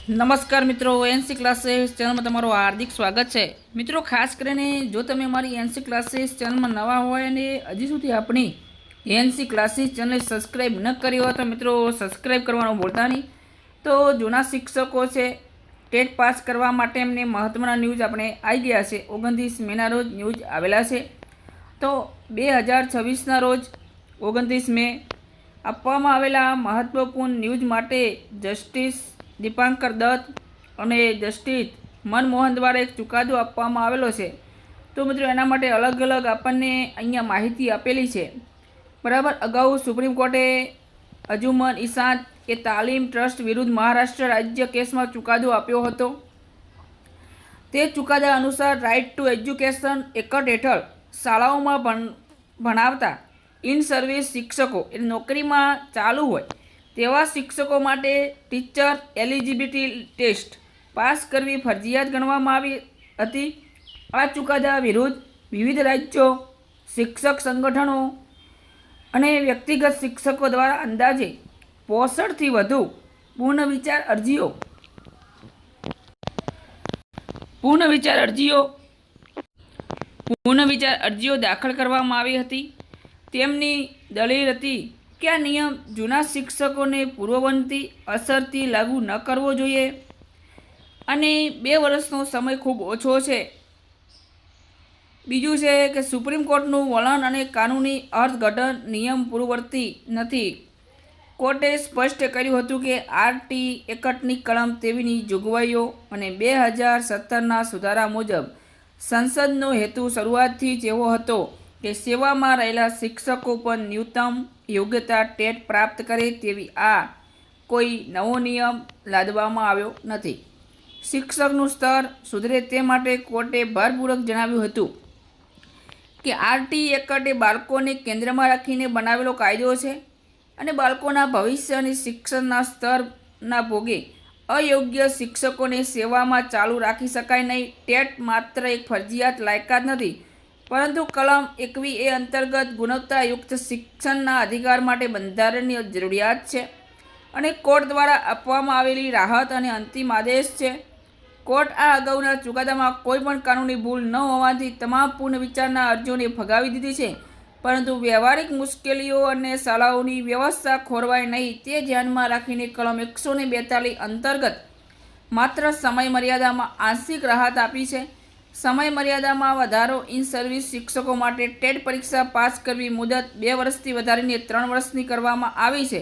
નમસ્કાર મિત્રો, NC classes ચેનલમાં તમારું હાર્દિક સ્વાગત છે। મિત્રો, ખાસ કરીને જો તમે અમારી એનસી ક્લાસીસ ચેનલમાં નવા હોય અને હજી સુધી આપણી એનસી ક્લાસીસ ચેનલ સબસ્ક્રાઈબ ન કરી હોય તો મિત્રો સબસ્ક્રાઈબ કરવાનું ભૂલતા નહીં। તો જૂના શિક્ષકો છે ટેટ પાસ કરવા માટે એમને મહત્ત્વના ન્યૂઝ આપણે આવી ગયા છે। 29 મેના રોજ ન્યૂઝ આવેલા છે। તો 2026ના રોજ 29 મે આપવામાં આવેલા મહત્વપૂર્ણ ન્યૂઝ માટે જસ્ટિસ દીપાંકર દત્ત અને જસ્ટિસ મનમોહન દ્વારા એક ચુકાદો આપવામાં આવેલો છે। તો મિત્રો એના માટે અલગ અલગ આપણને અહીંયા માહિતી આપેલી છે, બરાબર। અગાઉ સુપ્રીમ કોર્ટે અંજુમન ઇશાત એ તાલીમ ટ્રસ્ટ વિરુદ્ધ મહારાષ્ટ્ર રાજ્ય કેસમાં ચુકાદો આપ્યો હતો। તે ચુકાદા અનુસાર રાઇટ ટુ એજ્યુકેશન એક્ટ હેઠળ શાળાઓમાં ભણાવતા ઇન સર્વિસ શિક્ષકો એટલે નોકરીમાં ચાલુ હોય તેવા શિક્ષકો માટે ટીચર એલિજિબિલિટી ટેસ્ટ પાસ કરવી ફરજિયાત ગણવામાં આવી હતી। આ ચુકાદા વિરુદ્ધ વિવિધ રાજ્યો, શિક્ષક સંગઠનો અને વ્યક્તિગત શિક્ષકો દ્વારા અંદાજે 65થી વધુ પુનઃવિચાર અરજીઓ દાખલ કરવામાં આવી હતી। તેમની દલીલ હતી કે આ નિયમ જૂના શિક્ષકોને પૂર્વવર્તી અસરથી લાગુ ન કરવો જોઈએ અને 2 વર્ષનો સમય ખૂબ ઓછો છે। બીજું છે કે સુપ્રીમ કોર્ટનું વલણ અને કાનૂની અર્થઘટન નિયમ પૂર્વવર્તી નથી। કોર્ટે સ્પષ્ટ કર્યું હતું કે આરટી એક્ટની કલમ 23ની જોગવાઈઓ અને 2017ના સુધારા મુજબ સંસદનો હેતુ શરૂઆતથી જ એવો હતો કે સેવામાં રહેલા શિક્ષકો પર ન્યૂનતમ યોગ્યતા ટેટ પ્રાપ્ત કરે તેવી આ કોઈ નવો નિયમ લાદવામાં આવ્યો નથી। શિક્ષકનું સ્તર સુધરે તે માટે કોર્ટે ભારપૂર્વક જણાવ્યું હતું કે આરટી એક્ટ એ બાળકોને કેન્દ્રમાં રાખીને બનાવેલો કાયદો છે અને બાળકોના ભવિષ્ય અને શિક્ષણના સ્તરના ભોગે અયોગ્ય શિક્ષકોને સેવામાં ચાલુ રાખી શકાય નહીં। ટેટ માત્ર એક ફરજિયાત લાયકાત નથી, પરંતુ કલમ 21A અંતર્ગત ગુણવત્તાયુક્ત શિક્ષણના અધિકાર માટે બંધારણીય જરૂરિયાત છે અને કોર્ટ દ્વારા આપવામાં આવેલી રાહત અને અંતિમ આદેશ છે। કોર્ટ આ અગાઉના ચુકાદામાં કોઈપણ કાનૂની ભૂલ ન હોવાથી તમામ પુનઃવિચારના અરજીઓને ફગાવી દીધી છે, પરંતુ વ્યવહારિક મુશ્કેલીઓ અને શાળાઓની વ્યવસ્થા ખોરવાય નહીં તે ધ્યાનમાં રાખીને કલમ 142 અંતર્ગત માત્ર સમય મર્યાદામાં આંશિક રાહત આપી છે। સમય મર્યાદામાં વધારો ઇન સર્વિસ શિક્ષકો માટે ટેટ પરીક્ષા પાસ કરવી મુદત 2 વર્ષથી વધારીને 3 વર્ષની કરવામાં આવી છે।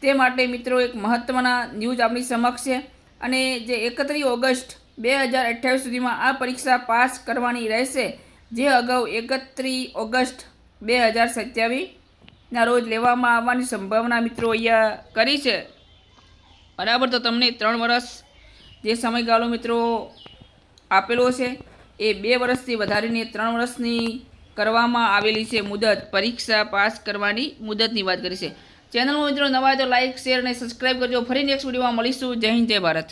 તે માટે મિત્રો એક મહત્ત્વના ન્યૂઝ આપણી સમક્ષ છે અને જે 31 ઓગસ્ટ 2028 સુધીમાં આ પરીક્ષા પાસ કરવાની રહેશે, જે અગાઉ 31 ઓગસ્ટ 2027ના રોજ લેવામાં આવવાની સંભાવના મિત્રો અહીંયા કરી છે, બરાબર। તો તમને 3 વર્ષ જે સમયગાળો મિત્રો આપેલો છે એ 2 વર્ષથી વધારીને 3 વર્ષની કરવામાં આવેલી છે મુદત, પરીક્ષા પાસ કરવાની મુદતની વાત કરી છે। ચેનલમાં મિત્રો નવા હોય તો લાઇક, શેર અને સબસ્ક્રાઈબ કરજો। ફરી નેક્સ્ટ વિડીયોમાં મળીશું। જય હિન્દ, જય ભારત।